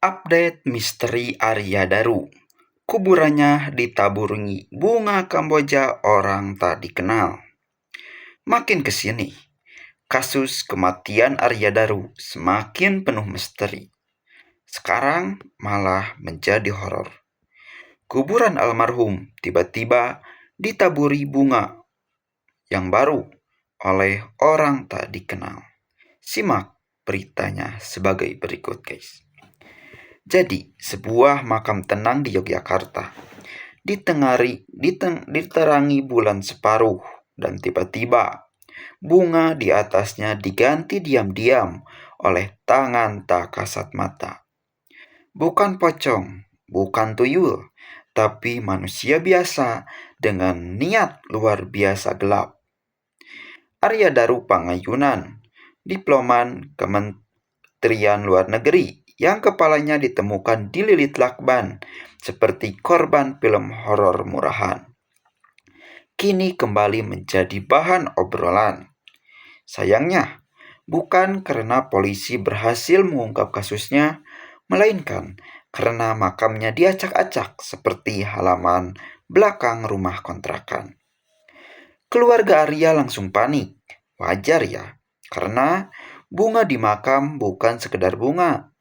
Update misteri Arya Daru. Kuburannya ditaburingi bunga Kamboja orang tak dikenal. Makin ke sini, kasus kematian Arya Daru semakin penuh misteri. Sekarang malah menjadi horor. Kuburan almarhum tiba-tiba ditaburi bunga yang baru oleh orang tak dikenal. Simak beritanya sebagai berikut, guys. Jadi, sebuah makam tenang di Yogyakarta diterangi bulan separuh dan tiba-tiba bunga di atasnya diganti diam-diam oleh tangan tak kasat mata. Bukan pocong, bukan tuyul, tapi manusia biasa dengan niat luar biasa gelap. Arya Daru Pangayunan, diploman Kementerian Luar Negeri yang kepalanya ditemukan dililit lakban seperti korban film horor murahan, kini kembali menjadi bahan obrolan. Sayangnya, bukan karena polisi berhasil mengungkap kasusnya, melainkan karena makamnya diacak-acak seperti halaman belakang rumah kontrakan. Keluarga Arya langsung panik. Wajar ya, karena bunga di makam bukan sekedar bunga.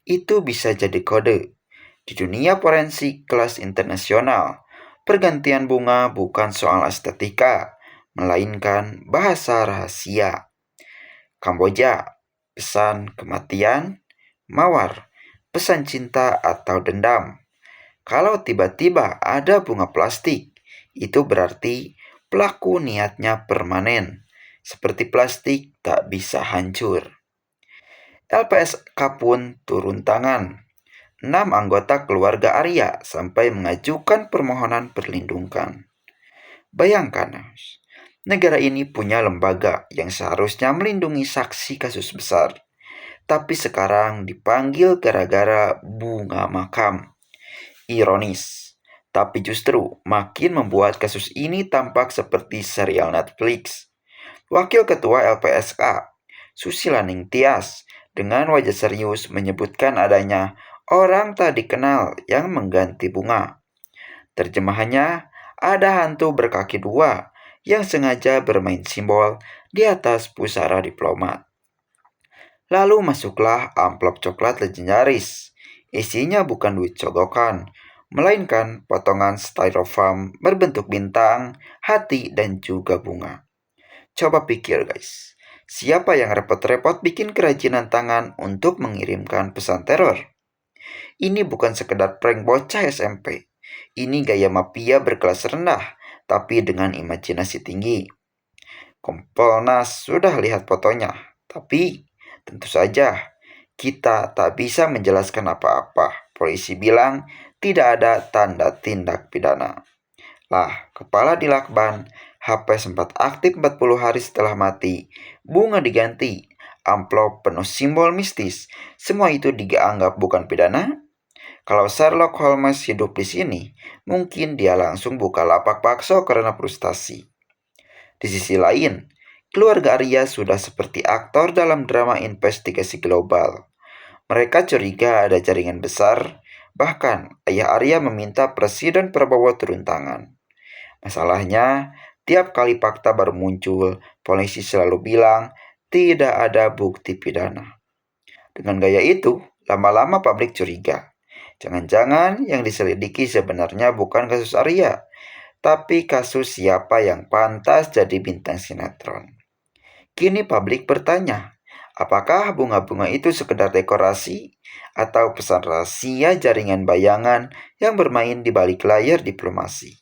Itu bisa jadi kode. Di dunia forensik kelas internasional, pergantian bunga bukan soal estetika, melainkan bahasa rahasia. Kamboja, pesan kematian, mawar, pesan cinta atau dendam. Kalau tiba-tiba ada bunga plastik, itu berarti pelaku niatnya permanen, seperti plastik tak bisa hancur. LPSK pun turun tangan. 6 anggota keluarga Arya sampai mengajukan permohonan perlindungan. Bayangkan, negara ini punya lembaga yang seharusnya melindungi saksi kasus besar, tapi sekarang dipanggil gara-gara bunga makam. Ironis, tapi justru makin membuat kasus ini tampak seperti serial Netflix. Wakil Ketua LPSK, Susila Ningtyas, dengan wajah serius menyebutkan adanya orang tak dikenal yang mengganti bunga. Terjemahannya, ada hantu berkaki dua yang sengaja bermain simbol di atas pusara diplomat. Lalu masuklah amplop coklat legendaris. Isinya bukan duit cogokan, melainkan potongan styrofoam berbentuk bintang, hati, dan juga bunga. Coba pikir, guys. Siapa yang repot-repot bikin kerajinan tangan untuk mengirimkan pesan teror? Ini bukan sekedar prank bocah SMP. Ini gaya mafia berkelas rendah, tapi dengan imajinasi tinggi. Kompolnas sudah lihat fotonya, tapi tentu saja kita tak bisa menjelaskan apa-apa. Polisi bilang tidak ada tanda tindak pidana. Lah, kepala dilakban, HP sempat aktif 40 hari setelah mati, bunga diganti, amplop penuh simbol mistis. Semua itu dianggap bukan pidana? Kalau Sherlock Holmes hidup di sini, mungkin dia langsung buka lapak bakso karena frustasi. Di sisi lain, keluarga Arya sudah seperti aktor dalam drama investigasi global. Mereka curiga ada jaringan besar, bahkan ayah Arya meminta Presiden Prabowo turun tangan. Masalahnya, tiap kali fakta baru muncul, polisi selalu bilang tidak ada bukti pidana. Dengan gaya itu, lama-lama publik curiga. Jangan-jangan yang diselidiki sebenarnya bukan kasus Arya, tapi kasus siapa yang pantas jadi bintang sinetron. Kini publik bertanya, apakah bunga-bunga itu sekedar dekorasi atau pesan rahasia jaringan bayangan yang bermain di balik layar diplomasi?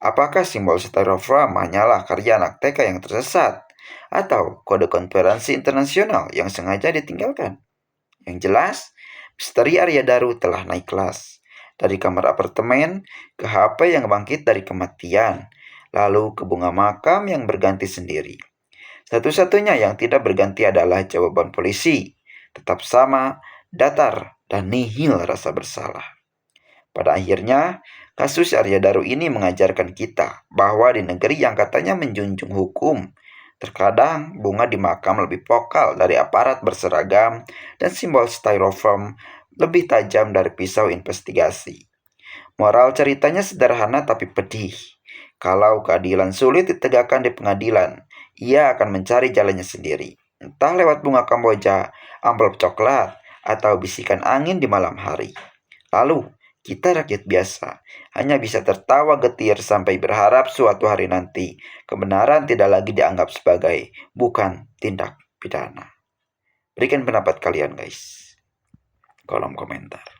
Apakah simbol styrofoam hanyalah karya anak TK yang tersesat? Atau kode konferensi internasional yang sengaja ditinggalkan? Yang jelas, misteri Arya Daru telah naik kelas. Dari kamar apartemen ke HP yang bangkit dari kematian, lalu ke bunga makam yang berganti sendiri. Satu-satunya yang tidak berganti adalah jawaban polisi. Tetap sama, datar, dan nihil rasa bersalah. Pada akhirnya, kasus Arya Daru ini mengajarkan kita bahwa di negeri yang katanya menjunjung hukum, terkadang bunga di makam lebih vokal dari aparat berseragam dan simbol styrofoam lebih tajam dari pisau investigasi. Moral ceritanya sederhana tapi pedih. Kalau keadilan sulit ditegakkan di pengadilan, ia akan mencari jalannya sendiri. Entah lewat bunga kamboja, amplop coklat, atau bisikan angin di malam hari. Lalu, kita rakyat biasa hanya bisa tertawa getir sampai berharap suatu hari nanti kebenaran tidak lagi dianggap sebagai bukan tindak pidana. Berikan pendapat kalian guys, kolom komentar.